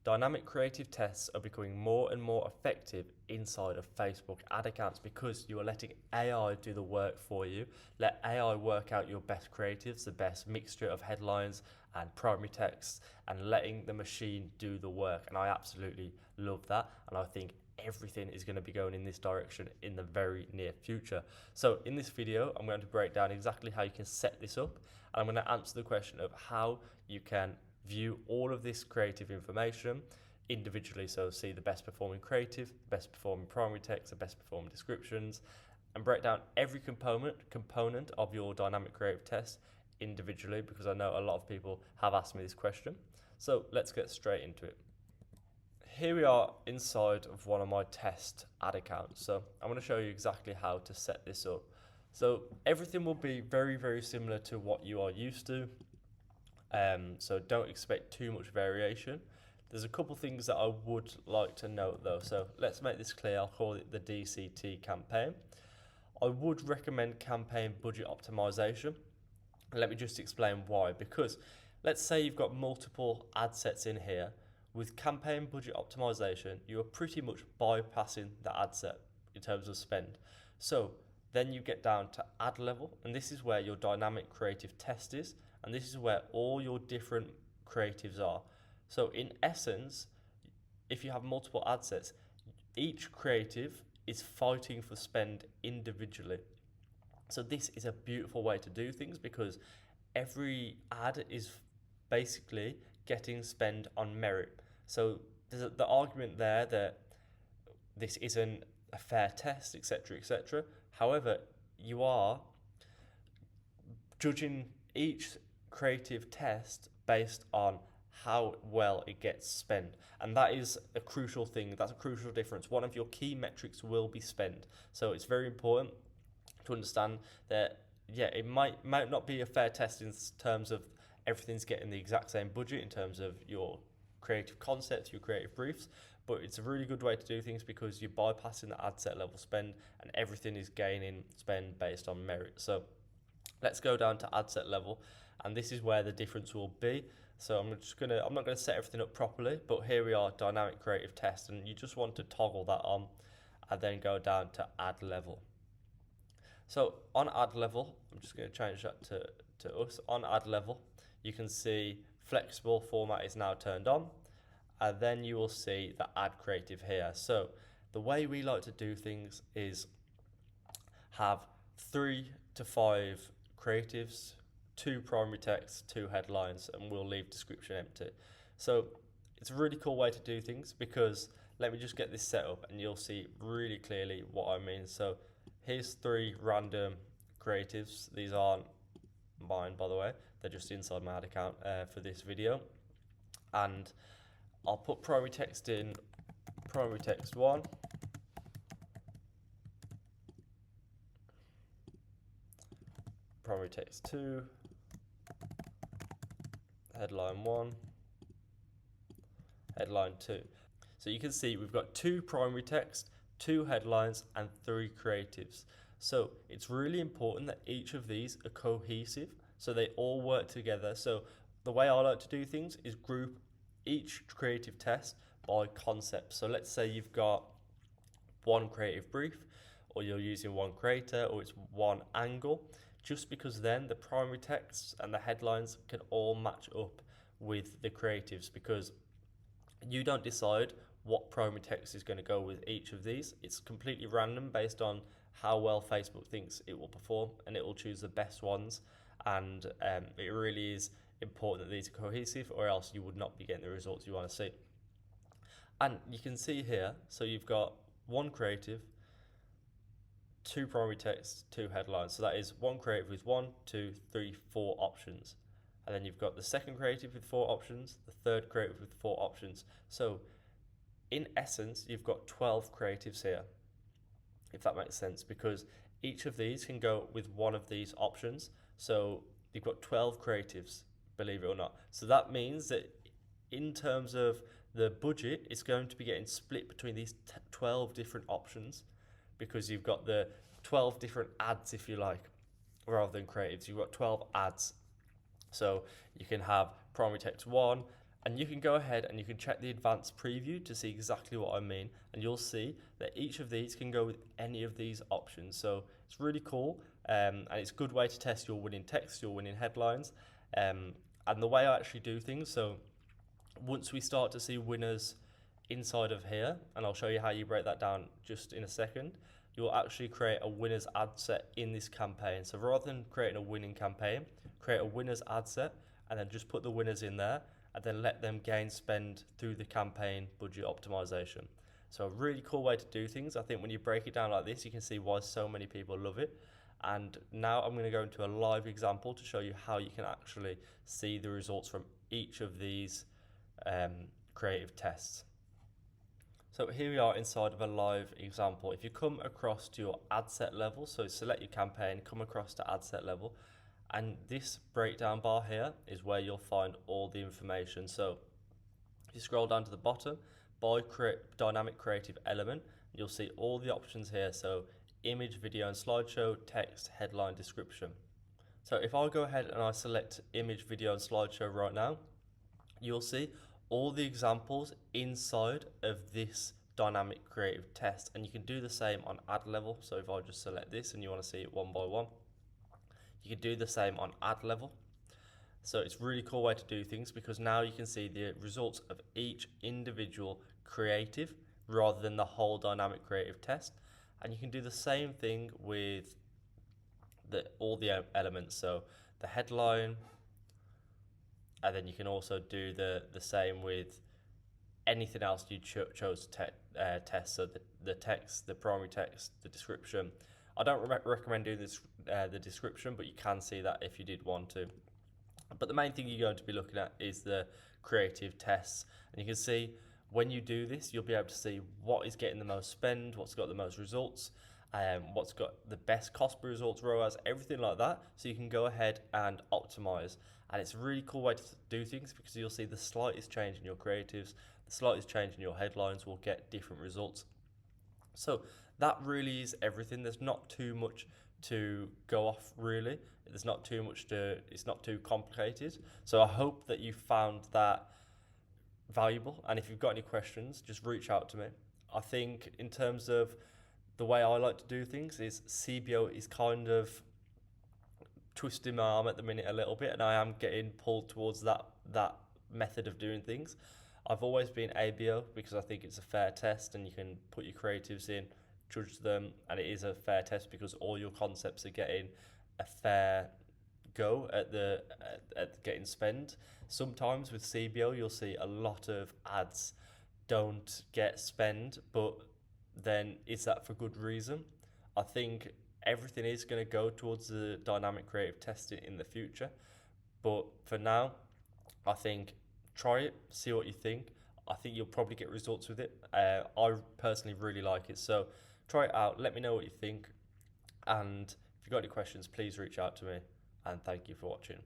Dynamic creative tests are becoming more and more effective inside of Facebook ad accounts because you are letting AI do the work for you. Let AI work out your best creatives, the best mixture of headlines and primary texts, and letting the machine do the work. And I absolutely love that. And I think everything is going to be going in this direction in the very near future. So in this video, I'm going to break down exactly how you can set this up. And I'm going to answer the question of how you can view all of this creative information individually. So see the best performing creative, the best performing primary text, the best performing descriptions, and break down every component of your dynamic creative test individually, because I know a lot of people have asked me this question. So let's get straight into it. Here we are inside of one of my test ad accounts. So I'm going to show you exactly how to set this up. So everything will be very, very similar to what you are used to. So don't expect too much variation. There's a couple things that I would like to note though. So let's make this clear. I'll call it the DCT campaign. I would recommend campaign budget optimization. And let me just explain why. Because let's say you've got multiple ad sets in here. With campaign budget optimization, you are pretty much bypassing the ad set in terms of spend. So then you get down to ad level, and this is where your dynamic creative test is, and this is where all your different creatives are. So in essence, if you have multiple ad sets, each creative is fighting for spend individually. So this is a beautiful way to do things because every ad is basically getting spend on merit. So there's the argument there that this isn't a fair test, etc., etc. However, you are judging each creative test based on how well it gets spent, and that is a crucial thing. That's a crucial difference. One of your key metrics will be spend. So it's very important to understand that it might not be a fair test in terms of everything's getting the exact same budget in terms of your creative concepts, your creative briefs, but it's a really good way to do things because you're bypassing the ad set level spend and everything is gaining spend based on merit. So let's go down to ad set level, and this is where the difference will be. So I'm not gonna set everything up properly, but here we are, dynamic creative test, and you just want to toggle that on and then go down to ad level. So on ad level, I'm just going to change that to us. On ad level, you can see flexible format is now turned on, and then you will see the ad creative here. So the way we like to do things is have 3 to 5 creatives, 2 primary text, 2 headlines, and we'll leave description empty. So it's a really cool way to do things because let me just get this set up and you'll see really clearly what I mean. So here's 3 random creatives. These aren't mine, by the way. They're just inside my ad account for this video. And I'll put primary text in, primary text 1. Primary text 2. Headline 1. Headline 2. So you can see we've got 2 primary text, 2 headlines, and 3 creatives. So it's really important that each of these are cohesive, so they all work together. So the way I like to do things is group each creative test by concept. So let's say you've got one creative brief, or you're using one creator, or it's one angle, just because then the primary texts and the headlines can all match up with the creatives, because you don't decide what primary text is going to go with each of these. It's completely random based on how well Facebook thinks it will perform, and it will choose the best ones. And it really is important that these are cohesive, or else you would not be getting the results you want to see. And you can see here, so you've got one creative, 2 primary texts, 2 headlines. So that is one creative with 1, 2, 3, 4 options. And then you've got the second creative with 4 options, the third creative with 4 options. So in essence, you've got 12 creatives here, if that makes sense, because each of these can go with one of these options. So you've got 12 creatives, believe it or not. So that means that in terms of the budget, it's going to be getting split between these 12 different options, because you've got the 12 different ads, if you like, rather than creatives. You've got 12 ads. So you can have primary text 1, And you can go ahead and you can check the advanced preview to see exactly what I mean. And you'll see that each of these can go with any of these options. So it's really cool. And it's a good way to test your winning text, your winning headlines, and the way I actually do things. So once we start to see winners inside of here, and I'll show you how you break that down just in a second, you'll actually create a winners ad set in this campaign. So rather than creating a winning campaign, create a winners ad set and then just put the winners in there and then let them gain spend through the campaign budget optimization. So a really cool way to do things. I think when you break it down like this, you can see why so many people love it. And now I'm going to go into a live example to show you how you can actually see the results from each of these creative tests. So here we are inside of a live example. If you come across to your ad set level, so select your campaign, come across to ad set level, and this breakdown bar here is where you'll find all the information. So if you scroll down to the bottom, by dynamic creative element, you'll see all the options here. So image, video and slideshow, text, headline, description. So if I go ahead and I select image, video and slideshow right now, you'll see all the examples inside of this dynamic creative test, and you can do the same on ad level. So if I just select this and you want to see it one by one, you can do the same on ad level. So it's a really cool way to do things because now you can see the results of each individual creative rather than the whole dynamic creative test. And you can do the same thing with all the elements. So the headline, and then you can also do the same with anything else you chose to test. So the text, the primary text, the description. I don't recommend doing this the description, but you can see that if you did want to. But the main thing you're going to be looking at is the creative tests. And you can see when you do this, you'll be able to see what is getting the most spend, what's got the most results, what's got the best cost per results, ROAS, everything like that. So you can go ahead and optimize. And it's a really cool way to do things because you'll see the slightest change in your creatives, the slightest change in your headlines will get different results. So that really is everything. There's not too much to go off really. There's not too much it's not too complicated. So I hope that you found that valuable. And if you've got any questions, just reach out to me. I think in terms of the way I like to do things is CBO is kind of twisting my arm at the minute a little bit, and I am getting pulled towards that method of doing things. I've always been ABO because I think it's a fair test and you can put your creatives in, judge them, and it is a fair test because all your concepts are getting a fair go at getting spend. Sometimes with CBO you'll see a lot of ads don't get spend, but then is that for good reason? I think everything is going to go towards the dynamic creative testing in the future, but for now I think try it, see what you think. I think you'll probably get results with it. I personally really like it, so try it out, let me know what you think, and if you've got any questions please reach out to me, and thank you for watching.